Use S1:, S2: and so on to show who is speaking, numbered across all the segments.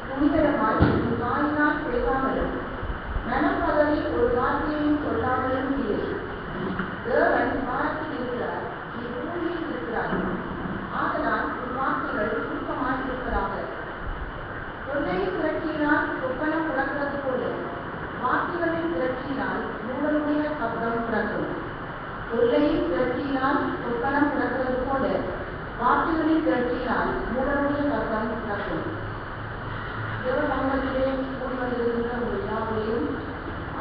S1: துணிகரமாய் வாயினால் பேசாமலும் மனம் பதவி ஒரு வார்த்தையையும் சொல்லாமலும் இரு. தேவன் வானத்தில் இருக்கிறார், நீ பூமியில் இருக்கிறார். ஆதலால் உன் வார்த்தைகள் சுருக்கமாய் இருப்பதாக. தொல்லை திரட்சியினால் சொப்பனம் பிறக்கிறது போல வார்த்தைகளின் திரட்சியினால் உங்களுடைய சப்தம் பிறக்கும். தொல்லையின் திரட்சியினால் சொப்பனம் பிறக்கிறது போல வார்த்தைகளின் திரட்சியினால் உங்களுடைய சப்தம் பிறக்கும். தேவ சமூகத்திலே கூடி வந்திருக்கின்ற ஒரு யாவையும்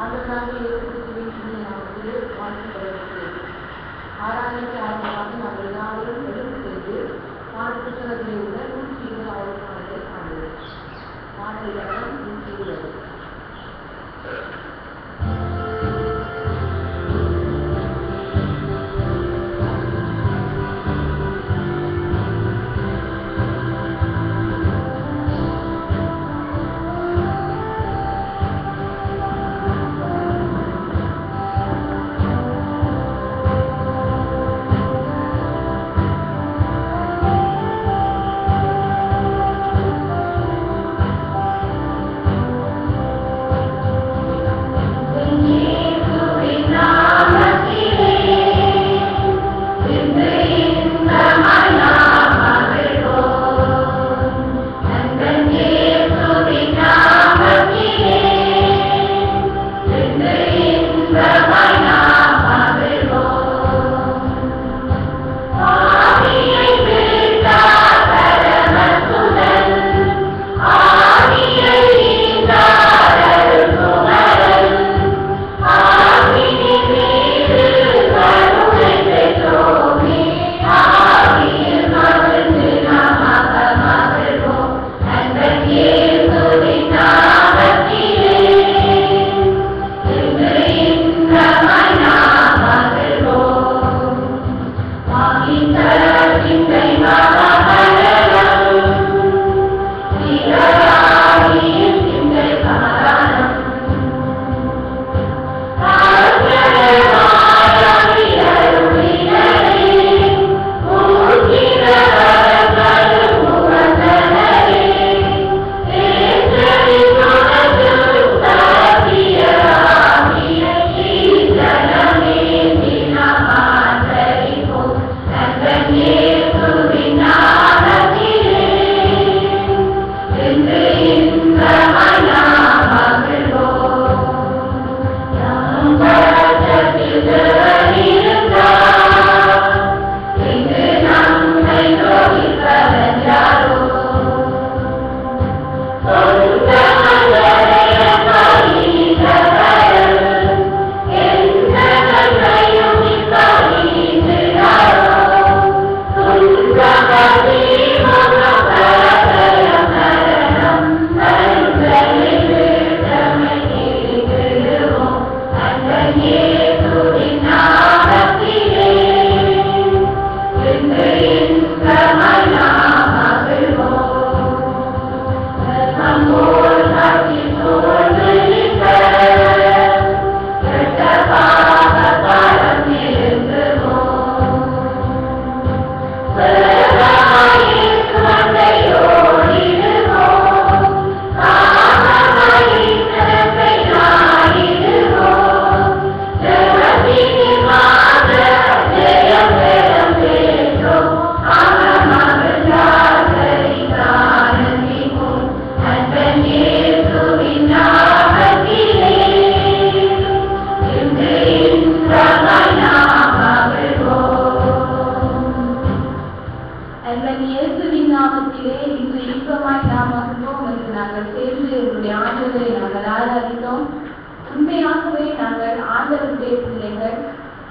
S1: ஆண்டவராக ஏற்படுத்துவேன் நாமத்திலே வாழ்த்துகிறேன். ஆராய்ச்சி ஆர்வமாக நாங்கள் எல்லாரும் எழுந்து சென்று பாடல் புத்தகத்திலே உள்ள 120வது பாடலை காண்கிறோம். பாடல் இடம் 120.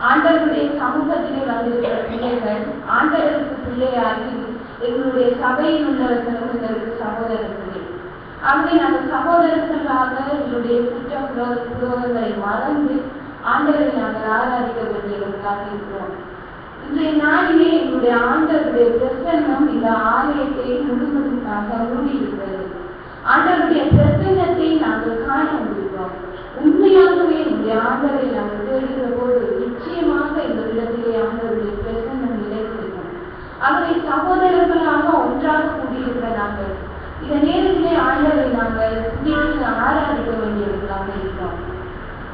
S2: ஆண்டவருடைய சமூகத்திலே வந்திருக்கிற பிள்ளைகள் ஆண்டவருக்கு பிள்ளையாகி எங்களுடைய சபையில் உள்ளவர்களும் எங்களுக்கு சகோதரர்களே. ஆகவே நாங்கள் சகோதரர்களாக எங்களுடைய குற்றம் புரோகங்களை மறந்து ஆண்டவரை நாங்கள் ஆராதிக்க வேண்டியவர்களாக இருக்கிறோம். இன்றைய நாளிலே எங்களுடைய ஆண்டவருடைய பிரசன்னம் இந்த ஆலயத்தை முழுவதுமாக மூடியிருக்கிறது. ஆண்டவருடைய பிரசன்னத்தை நாங்கள் காண வந்திருக்கிறோம். உண்மையாகவே என்னுடைய ஆண்டவரை நாங்கள் தேடுகிற போது நிச்சயமாக இந்த இடத்திலே ஆண்டவருடைய பிரசன்னம் நிலைத்திருக்கும். அவரை சகோதரர்களாக ஒன்றாக கூடியிருக்கிற நாங்கள் இந்த நேரத்தில் ஆண்டவரை நாங்கள் துதித்து ஆராதிக்க வேண்டியவர்களாக இருக்கிறோம்.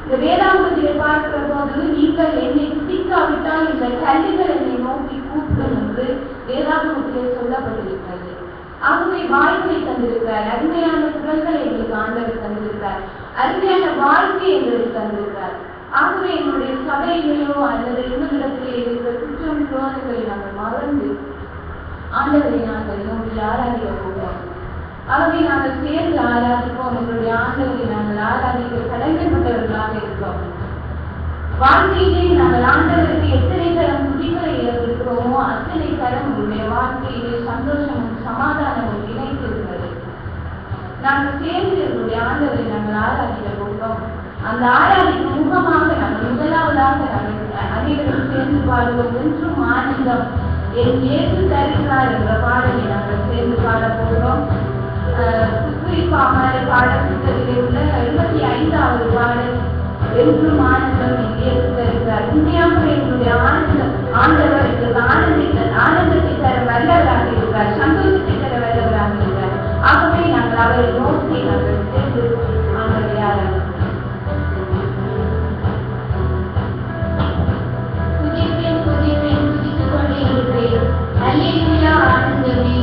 S2: இந்த வேதாகமத்திலே பார்க்கிற போது நீங்கள் என்னை துதிக்காவிட்டால் இந்த கல்விகள் என்னை நோக்கி கூப்பிடும் என்று வேதாகமத்திலே சொல்லப்பட்டிருக்கிறது. ஆகவே வாய்ப்பை தந்திருக்கிறார், அருமையான குரல்களை எங்களுக்கு ஆண்டவர் தந்திருக்கிறார், அருமையான வாழ்க்கை எங்களுக்கு தந்திருக்கிறார். ஆகவே என்னுடைய சபையிலேயோ அல்லது இன்னொரு இருக்கிற குற்றம் குரோதங்களை நாங்கள் மறந்து ஆண்டவரை நாங்கள் நோக்கி ஆராதிக்க போகிறோம். ஆகவே நாங்கள் சேர்ந்து ஆராதிப்போம். எங்களுடைய ஆண்டவரை நாங்கள் ஆராதிக்க கடமைப்பட்டவர்களாக இருக்கிறோம். வாழ்க்கையிலே நாங்கள் ஆண்டவருக்கு எத்தனை தரம் துதிகளை ஏற்படுத்துகிறோமோ அத்தனை தரம் உங்களுடைய வாழ்க்கையிலே சந்தோஷமும் சமாதானமும் இணைத்திருக்கிறது. நாங்கள் சேர்ந்து எங்களுடைய ஆண்டவரை நாங்கள் ஆராதிக்க போகிறோம். அந்த ஆராதிக்கும் முகமாக நாங்கள் முதலாவதாக நாங்கள் அனைவரும் சேர்ந்து பாடுவோம். ஒன்றும் ஆனந்தம் என் இயேசு தருகிறார் என்ற பாடலை நாங்கள் சேர்ந்து பாட போகிறோம். பாடத்திட்டத்திலே உள்ள 75வது பாடல் என்றும் ஆனந்தம் என் இயேசு தருகிறார். உண்மையாகவே எங்களுடைய ஆண்டவர் எங்களுக்கு ஆனந்தத்தை தர வல்லவராக இருக்கிறார், சந்தோஷத்தை தர வல்லவராக இருக்கிறார். ஆகவே நாங்கள் அவரை நோக்கி நாங்கள் சேர்ந்து ஆண்டவரை ஆராதிக்கிறோம். துதித்துக் கொண்டே இருக்கிறேன். அல்லேலூயா ஆனந்தமே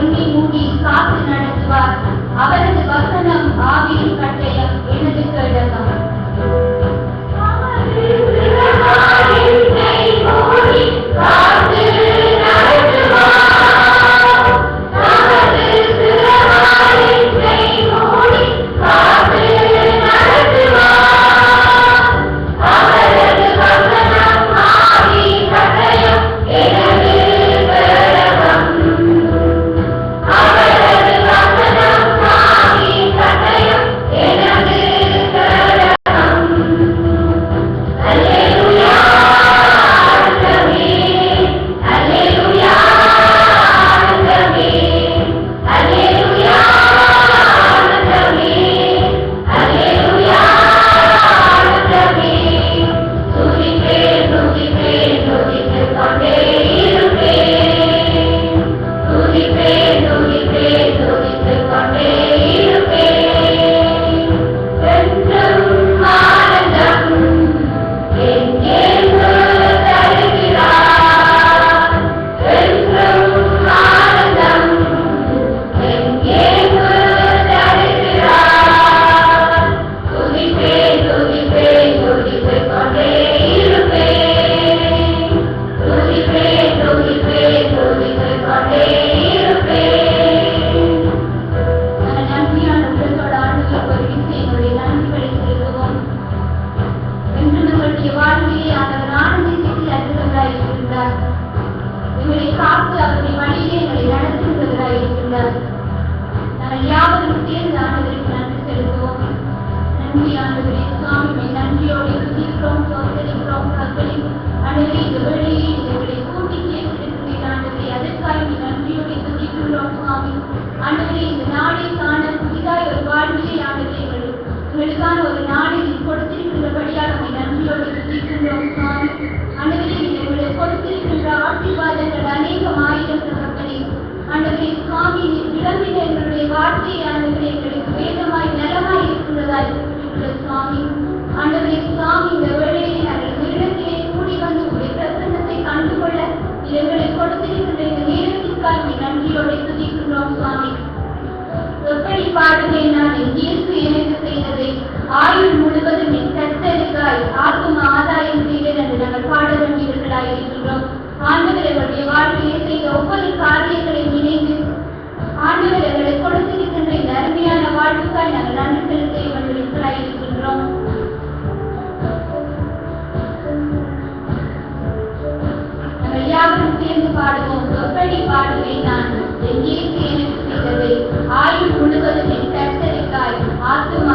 S2: என்னை மூடி காத்து நடத்துவார். அவரது வசனம் ஆவியின் கட்டயம், எனது கேடகம். ஆயுள் முழுவதும் என் கர்த்தருக்காய் ஆத்தும ஆதாயம் செய்வேன் என்று நாங்கள் பாட வேண்டியவர்களாய் இருக்கின்றோம். ஆண்டவர் எங்களுடைய வாழ்க்கையை செய்த ஒவ்வொரு காரியங்களையும் இணைந்து ஆண்டவர் எங்களை கொடுத்திருக்கின்ற இந்த அருமையான வாழ்வுக்காய் நாங்கள் நன்றி செலுத்த வேண்டியவர்களாய் இருக்கின்றோம். நாங்கள் யாவரும் சேர்ந்து பாடுவோம். எப்படி பாடுவேன் நான் என் இயேசு எனக்கு செய்ததை, ஆயுள் முழுவதும் என் கர்த்தருக்காய் ஆத்தும